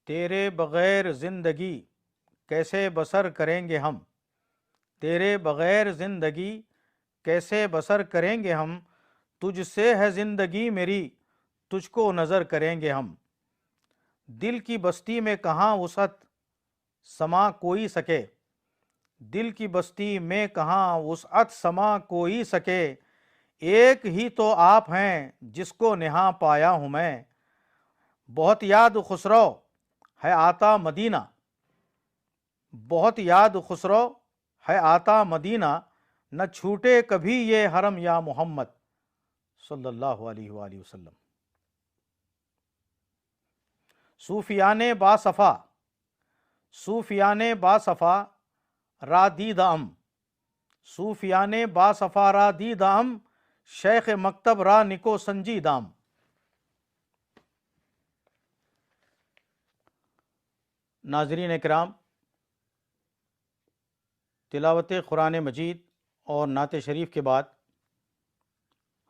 تیرے بغیر زندگی کیسے بسر کریں گے ہم، تیرے بغیر زندگی کیسے بسر کریں گے ہم، تجھ سے ہے زندگی میری تجھ کو نظر کریں گے ہم۔ دل کی بستی میں کہاں وسعت سما کوئی سکے، دل کی بستی میں کہاں وسعت سما کوئی سکے، ایک ہی تو آپ ہیں جس کو نہاں پایا ہوں میں۔ بہت یاد خسرو ہے آتا مدینہ، بہت یاد خسرو ہے آتا مدینہ، نہ چھوٹے کبھی یہ حرم یا محمد صلی اللہ علیہ وآلہ وسلم۔ صوفیان باصفا، صوفیان باصفا را دیدم، صوفیان باصفا را دیدم، شیخ مکتب را نکو سنجیدام۔ ناظرین اکرام، تلاوت قرآن مجید اور نعت شریف کے بعد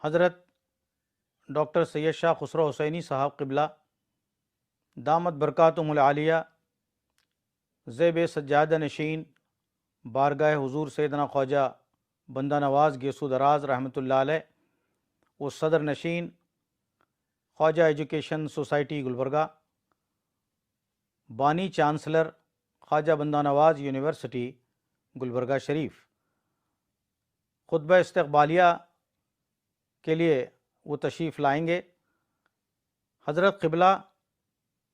حضرت ڈاکٹر سید شاہ خسرو حسینی صاحب قبلہ دامت برکاتہم العالیہ زیب سجادہ نشین بارگاہ حضور سیدنا خواجہ بندہ نواز گیسو دراز رحمۃ اللہ علیہ و صدر نشین خواجہ ایجوکیشن سوسائٹی گلبرگہ، بانی چانسلر خواجہ بندہ نواز یونیورسٹی گلبرگہ شریف، خطبہ استقبالیہ کے لیے وہ تشریف لائیں گے۔ حضرت قبلہ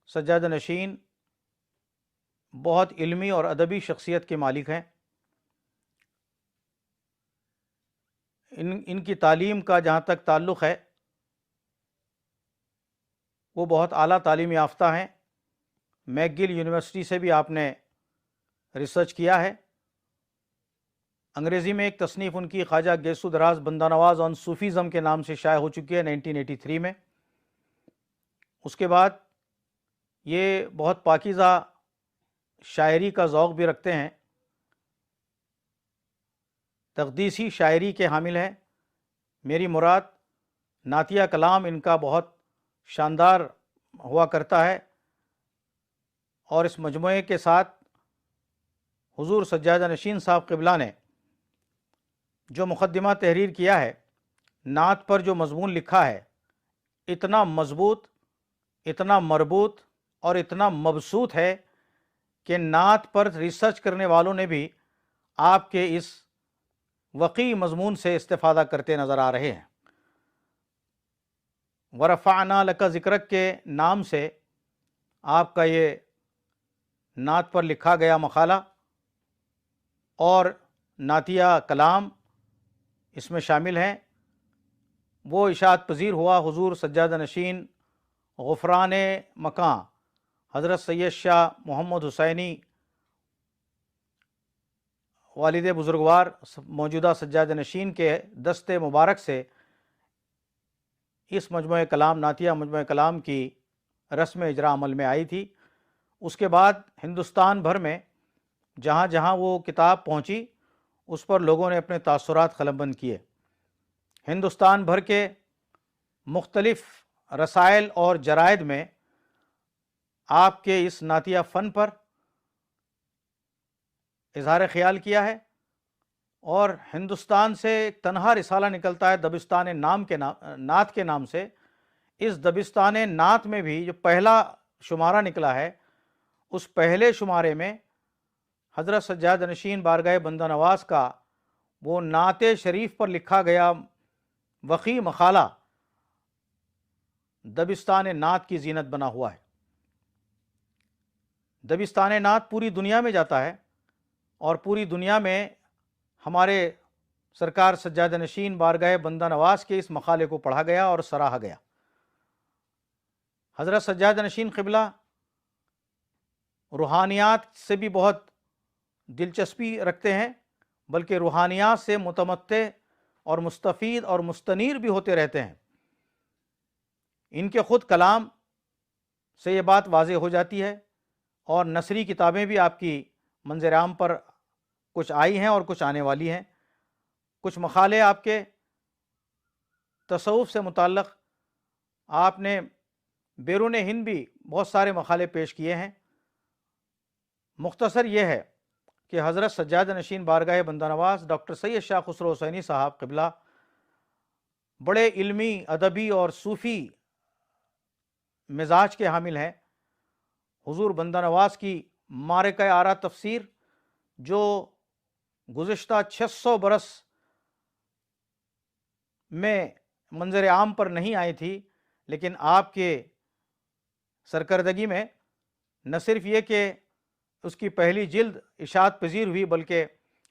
سجادہ نشین بہت علمی اور ادبی شخصیت کے مالک ہیں۔ ان کی تعلیم کا جہاں تک تعلق ہے وہ بہت اعلیٰ تعلیم یافتہ ہیں۔ میک گل یونیورسٹی سے بھی آپ نے ریسرچ کیا ہے۔ انگریزی میں ایک تصنیف ان کی خواجہ گیسو دراز بندہ نواز آن صوفیزم کے نام سے شائع ہو چکی ہے 1983 میں۔ اس کے بعد یہ بہت پاکیزہ شاعری کا ذوق بھی رکھتے ہیں، تقدیسی شاعری کے حامل ہیں۔ میری مراد نعتیہ کلام ان کا بہت شاندار ہوا کرتا ہے، اور اس مجموعے کے ساتھ حضور سجادہ نشین صاحب قبلہ نے جو مقدمہ تحریر کیا ہے، نعت پر جو مضمون لکھا ہے، اتنا مضبوط، اتنا مربوط اور اتنا مبسوط ہے کہ نعت پر ریسرچ کرنے والوں نے بھی آپ کے اس وقی مضمون سے استفادہ کرتے نظر آ رہے ہیں۔ ورفعنا لک ذکرک کے نام سے آپ کا یہ نعت پر لکھا گیا مقالہ اور نعتیہ کلام اس میں شامل ہیں، وہ اشاعت پذیر ہوا حضور سجادہ نشین غفران مکان حضرت سید شاہ محمد حسینی والد بزرگوار موجودہ سجادہ نشین کے دست مبارک سے اس مجموعہ کلام نعتیہ مجموعہ کلام کی رسم اجرا عمل میں آئی تھی۔ اس کے بعد ہندوستان بھر میں جہاں جہاں وہ کتاب پہنچی اس پر لوگوں نے اپنے تاثرات قلم بند کیے۔ ہندوستان بھر کے مختلف رسائل اور جرائد میں آپ کے اس نعتیہ فن پر اظہار خیال کیا ہے، اور ہندوستان سے ایک تنہا رسالہ نکلتا ہے دبستان نعت کے نام سے۔ اس دبستان نعت میں بھی جو پہلا شمارہ نکلا ہے، اس پہلے شمارے میں حضرت سجادہ نشین بارگاہ بندہ نواز کا وہ نعت شریف پر لکھا گیا وقی مقالہ دبستان نعت کی زینت بنا ہوا ہے۔ دبستان نعت پوری دنیا میں جاتا ہے، اور پوری دنیا میں ہمارے سرکار سجادہ نشین بارگاہ بندہ نواز کے اس مقالے کو پڑھا گیا اور سراہا گیا۔ حضرت سجادہ نشین قبلہ روحانیات سے بھی بہت دلچسپی رکھتے ہیں، بلکہ روحانیات سے متمتع اور مستفید اور مستنیر بھی ہوتے رہتے ہیں۔ ان کے خود کلام سے یہ بات واضح ہو جاتی ہے، اور نثری کتابیں بھی آپ کی منظر عام پر کچھ آئی ہیں اور کچھ آنے والی ہیں۔ کچھ مقالے آپ کے تصوف سے متعلق آپ نے بیرون ہند بھی بہت سارے مقالے پیش کیے ہیں۔ مختصر یہ ہے کہ حضرت سجادہ نشین بارگاہ بندہ نواز ڈاکٹر سید شاہ خسرو حسینی صاحب قبلہ بڑے علمی، ادبی اور صوفی مزاج کے حامل ہیں۔ حضور بندہ نواز کی معرکہ آرا تفسیر جو گزشتہ 600 برس میں منظر عام پر نہیں آئی تھی، لیکن آپ کے سرکردگی میں نہ صرف یہ کہ اس کی پہلی جلد اشاعت پذیر ہوئی، بلکہ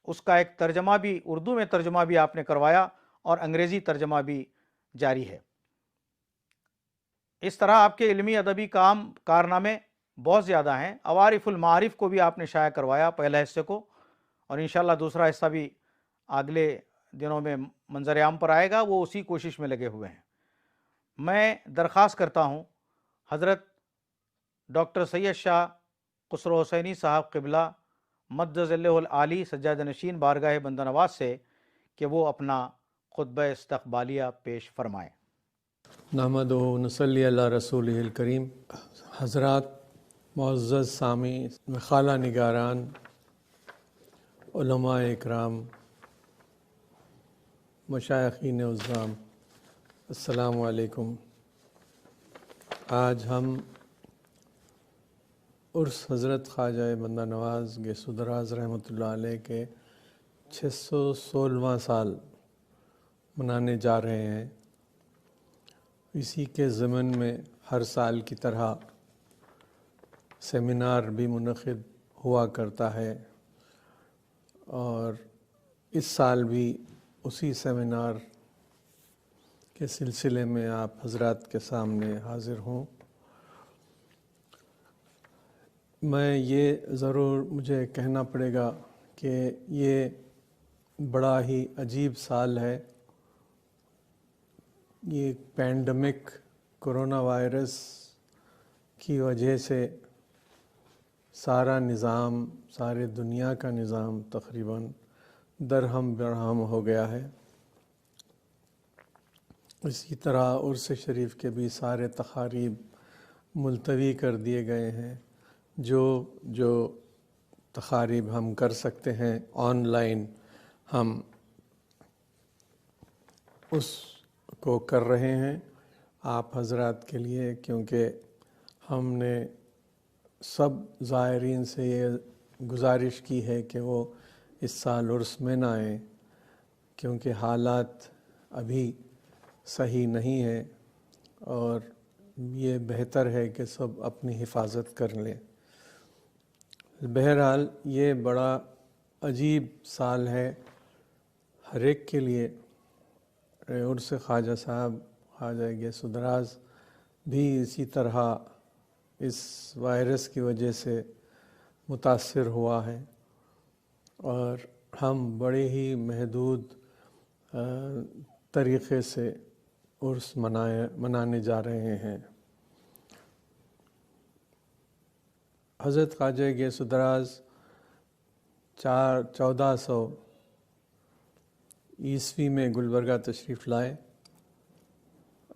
اس کا ایک ترجمہ بھی، اردو میں ترجمہ بھی آپ نے کروایا اور انگریزی ترجمہ بھی جاری ہے۔ اس طرح آپ کے علمی ادبی کارنامے بہت زیادہ ہیں۔ عوارف المعارف کو بھی آپ نے شائع کروایا، پہلا حصے کو، اور انشاءاللہ دوسرا حصہ بھی اگلے دنوں میں منظر عام پر آئے گا۔ وہ اسی کوشش میں لگے ہوئے ہیں۔ میں درخواست کرتا ہوں حضرت ڈاکٹر سید شاہ خسرو حسینی صاحب قبلہ مد ظلہ العالی سجادہ نشین بارگاہ بندہ نواز سے کہ وہ اپنا خطبہ استقبالیہ پیش فرمائیں۔ نحمدہ و نصلی علی رسولہ الکریم۔ حضرات، معزز سامعین، خالہ نگاران، علماء اکرام، مشائخین عظام، السلام علیکم۔ آج ہم عرس حضرت خواجہ بندہ نواز گیسو دراز رحمۃ اللہ علیہ کے 616واں سال منانے جا رہے ہیں۔ اسی کے ضمن میں ہر سال کی طرح سیمینار بھی منعقد ہوا کرتا ہے، اور اس سال بھی اسی سیمینار کے سلسلے میں آپ حضرات کے سامنے حاضر ہوں۔ میں یہ ضرور مجھے کہنا پڑے گا کہ یہ بڑا ہی عجیب سال ہے۔ یہ پینڈمک کرونا وائرس کی وجہ سے سارا نظام، سارے دنیا کا نظام تقریباً درہم برہم ہو گیا ہے۔ اسی طرح عرس شریف کے بھی سارے تقاریب ملتوی کر دیے گئے ہیں۔ جو تقاریب ہم کر سکتے ہیں آن لائن، ہم اس کو کر رہے ہیں آپ حضرات کے لیے، کیونکہ ہم نے سب زائرین سے یہ گزارش کی ہے کہ وہ اس سال عرس میں نہ آئیں، کیونکہ حالات ابھی صحیح نہیں ہے، اور یہ بہتر ہے کہ سب اپنی حفاظت کر لیں۔ بہرحال یہ بڑا عجیب سال ہے ہر ایک کے لیے۔ عرس خواجہ صاحب خواجہ گیسو دراز بھی اسی طرح اس وائرس کی وجہ سے متاثر ہوا ہے، اور ہم بڑے ہی محدود طریقے سے عرس منانے جا رہے ہیں۔ حضرت خواجہ گیسو دراز 1400 عیسوی میں گلبرگہ تشریف لائے،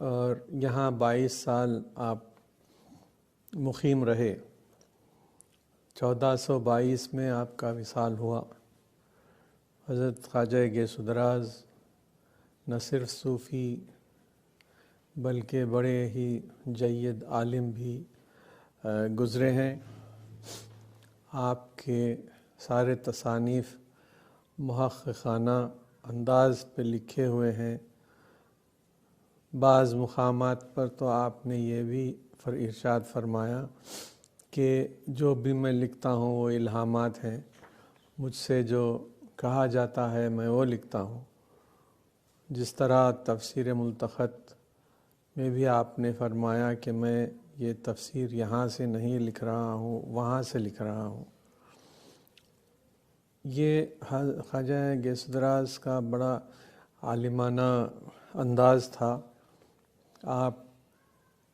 اور یہاں 22 سال آپ مقیم رہے۔ 1422 میں آپ کا وصال ہوا۔ حضرت خواجہ گیسو دراز نہ صرف صوفی بلکہ بڑے ہی جید عالم بھی گزرے ہیں۔ آپ کے سارے تصانیف محققانہ انداز پہ لکھے ہوئے ہیں۔ بعض مقامات پر تو آپ نے یہ بھی ارشاد فرمایا کہ جو بھی میں لکھتا ہوں وہ الہامات ہیں، مجھ سے جو کہا جاتا ہے میں وہ لکھتا ہوں۔ جس طرح تفسیر ملتقط میں بھی آپ نے فرمایا کہ میں یہ تفسیر یہاں سے نہیں لکھ رہا ہوں، وہاں سے لکھ رہا ہوں۔ یہ خواجہ گیسو دراز کا بڑا عالمانہ انداز تھا۔ آپ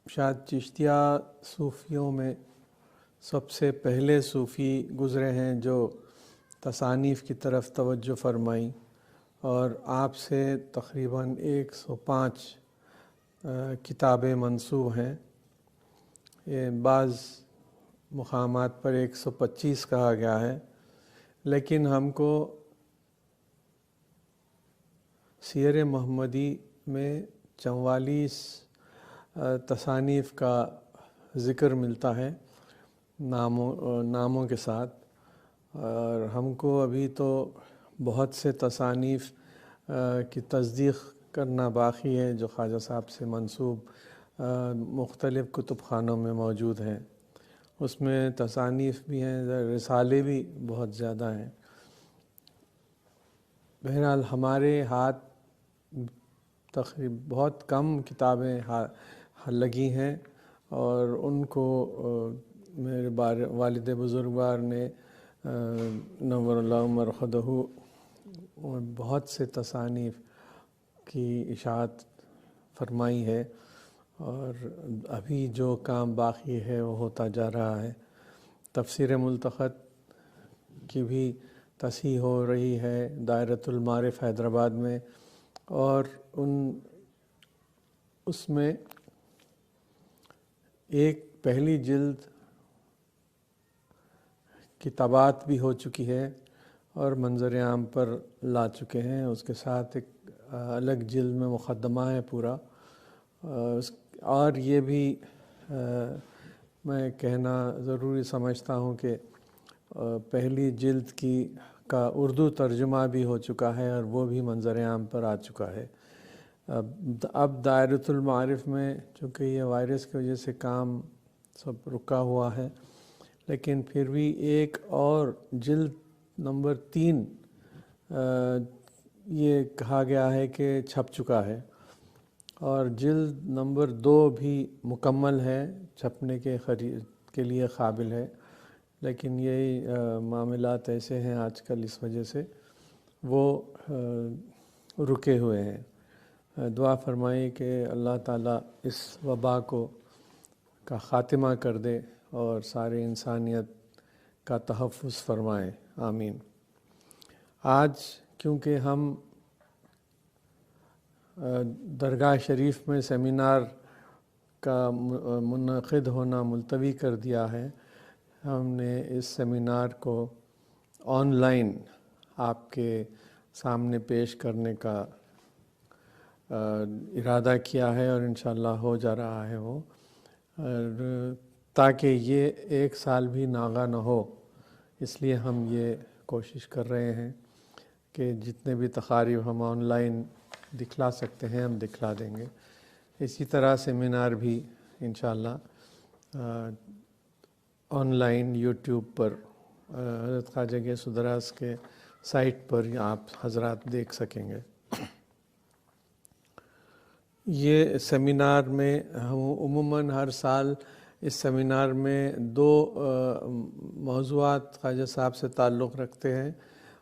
شاید چشتیہ صوفیوں میں سب سے پہلے صوفی گزرے ہیں جو تصانیف کی طرف توجہ فرمائیں، اور آپ سے تقریباً 105 کتابیں منسوب ہیں۔ یہ بعض مقامات پر 125 کہا گیا ہے، لیکن ہم کو سیر محمدی میں 44 تصانیف کا ذکر ملتا ہے ناموں کے ساتھ، اور ہم کو ابھی تو بہت سے تصانیف کی تصدیق کرنا باقی ہے جو خواجہ صاحب سے منسوب مختلف کتب خانوں میں موجود ہیں۔ اس میں تصانیف بھی ہیں، رسالے بھی بہت زیادہ ہیں۔ بہرحال ہمارے ہاتھ تقریباً بہت کم کتابیں لگی ہیں، اور ان کو میرے والد بزرگوار نے نور اللہ مرقدہ بہت سے تصانیف کی اشاعت فرمائی ہے، اور ابھی جو کام باقی ہے وہ ہوتا جا رہا ہے۔ تفسیر ملتقط کی بھی تصحیح ہو رہی ہے دائرۃ المعارف حیدرآباد میں، اور اس میں ایک پہلی جلد کی طباعت بھی ہو چکی ہے اور منظر عام پر لا چکے ہیں۔ اس کے ساتھ ایک الگ جلد میں مقدمہ ہے پورا، اور یہ بھی میں کہنا ضروری سمجھتا ہوں کہ پہلی جلد کا اردو ترجمہ بھی ہو چکا ہے، اور وہ بھی منظر عام پر آ چکا ہے۔ اب دائرۃ المعارف میں چونکہ یہ وائرس کی وجہ سے کام سب رکا ہوا ہے، لیکن پھر بھی ایک اور جلد نمبر 3 یہ کہا گیا ہے کہ چھپ چکا ہے، اور جلد نمبر 2 بھی مکمل ہے، چھپنے کے لیے قابل ہے، لیکن یہی معاملات ایسے ہیں آج کل، اس وجہ سے وہ رکے ہوئے ہیں۔ دعا فرمائیں کہ اللہ تعالیٰ اس وبا کا خاتمہ کر دے اور سارے انسانیت کا تحفظ فرمائے، آمین۔ آج کیونکہ ہم درگاہ شریف میں سیمینار کا منعقد ہونا ملتوی کر دیا ہے، ہم نے اس سیمینار کو آن لائن آپ کے سامنے پیش کرنے کا ارادہ کیا ہے، اور انشاءاللہ ہو جا رہا ہے وہ، تاکہ یہ 1 سال بھی ناغہ نہ ہو، اس لیے ہم یہ کوشش کر رہے ہیں کہ جتنے بھی تقاریب ہم آن لائن دکھلا سکتے ہیں ہم دکھلا دیں گے۔ اسی طرح سیمینار بھی انشاءاللہ آن لائن یوٹیوب پر حضرت خواجہ غیث الدراز کے سائٹ پر آپ حضرات دیکھ سکیں گے۔ یہ سیمینار میں ہم عموماً ہر سال اس سیمینار میں 2 موضوعات خواجہ صاحب سے تعلق رکھتے ہیں،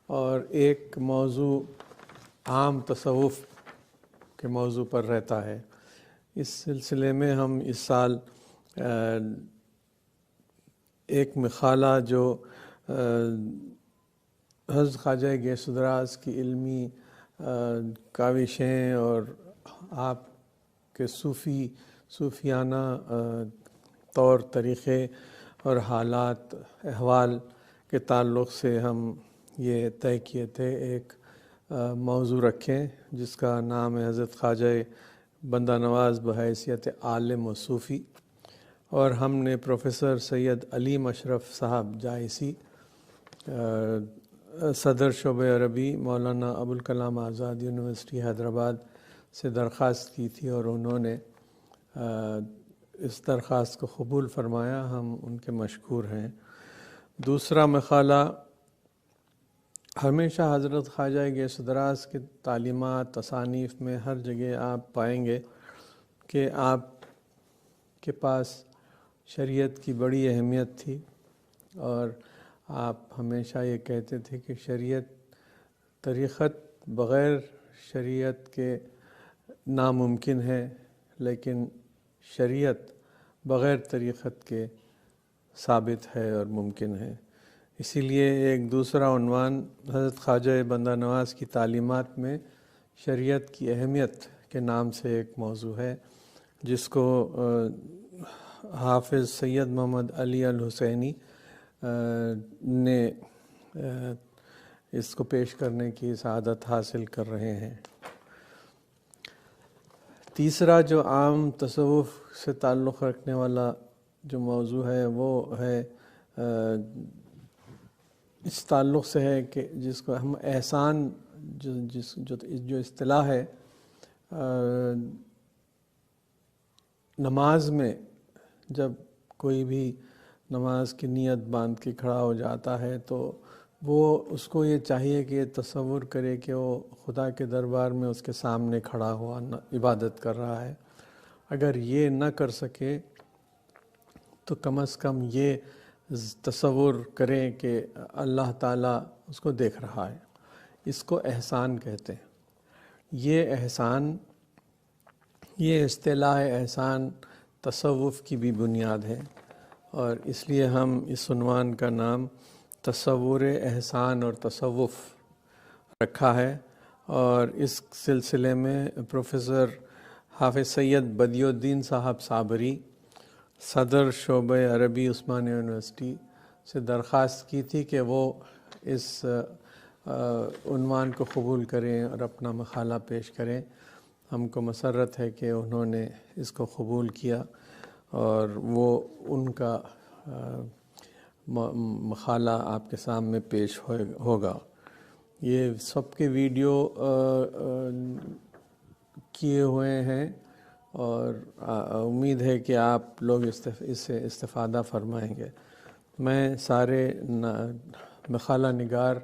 اور ایک موضوع عام تصوف کے موضوع پر رہتا ہے۔ اس سلسلے میں ہم اس سال ایک مقالہ جو حضرت خواجہ غیث الدراز کی علمی کاوشیں اور آپ کے صوفیانہ طور طریقے اور حالات احوال کے تعلق سے ہم یہ طے کیے تھے ایک موضوع رکھیں جس کا نام ہے حضرت خواجہ بندہ نواز بحیثیت عالم و صوفی، اور ہم نے پروفیسر سید علیم اشرف صاحب جائسی صدر شعبہ عربی مولانا ابوالکلام آزاد یونیورسٹی حیدرآباد سے درخواست کی تھی، اور انہوں نے اس درخواست کو قبول فرمایا، ہم ان کے مشکور ہیں۔ دوسرا مقالہ، ہمیشہ حضرت خواجہ غیث الدراز کی تعلیمات تصانیف میں ہر جگہ آپ پائیں گے کہ آپ کے پاس شریعت کی بڑی اہمیت تھی، اور آپ ہمیشہ یہ کہتے تھے کہ طریقت بغیر شریعت کے ناممکن ہے، لیکن شریعت بغیر طریقت کے ثابت ہے اور ممکن ہے۔ اسی لیے ایک دوسرا عنوان حضرت خواجہ بندہ نواز کی تعلیمات میں شریعت کی اہمیت کے نام سے ایک موضوع ہے، جس کو حافظ سید محمد علی الحسینی نے اس کو پیش کرنے کی سعادت حاصل کر رہے ہیں۔ تیسرا جو عام تصوف سے تعلق رکھنے والا جو موضوع ہے وہ ہے اس تعلق سے ہے کہ جس کو ہم احسان جو اصطلاح ہے نماز میں جب کوئی بھی نماز کی نیت باندھ کے کھڑا ہو جاتا ہے تو وہ اس کو یہ چاہیے کہ یہ تصور کرے کہ وہ خدا کے دربار میں اس کے سامنے کھڑا ہوا عبادت کر رہا ہے۔ اگر یہ نہ کر سکے تو کم از کم یہ تصور کریں کہ اللہ تعالیٰ اس کو دیکھ رہا ہے۔ اس کو احسان کہتے ہیں۔ یہ احسان، یہ اصطلاح احسان تصوف کی بھی بنیاد ہے، اور اس لیے ہم اس عنوان کا نام تصور احسان اور تصوف رکھا ہے۔ اور اس سلسلے میں پروفیسر حافظ سید بدیع الدین صاحب صابری، صدر شعبہ عربی عثمانیہ یونیورسٹی سے درخواست کی تھی کہ وہ اس عنوان کو قبول کریں اور اپنا مقالہ پیش کریں۔ ہم کو مسرت ہے کہ انہوں نے اس کو قبول کیا اور وہ ان کا مقالہ آپ کے سامنے پیش ہوگا۔ یہ سب کے ویڈیو کیے ہوئے ہیں اور امید ہے کہ آپ لوگ اس سے استفادہ فرمائیں گے۔ میں سارے مقالہ نگار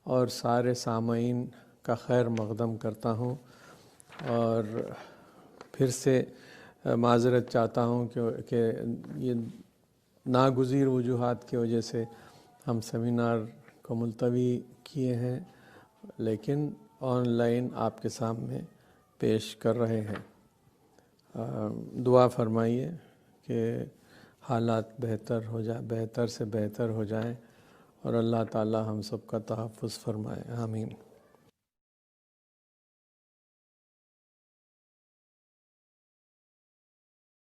اور سارے سامعین کا خیر مقدم کرتا ہوں اور پھر سے معذرت چاہتا ہوں کہ یہ ناگزیر وجوہات کی وجہ سے ہم سیمینار کو ملتوی کیے ہیں، لیکن آن لائن آپ کے سامنے پیش کر رہے ہیں۔ دعا فرمائیے کہ حالات بہتر سے بہتر ہو جائیں اور اللہ تعالی ہم سب کا تحفظ فرمائے۔ آمین۔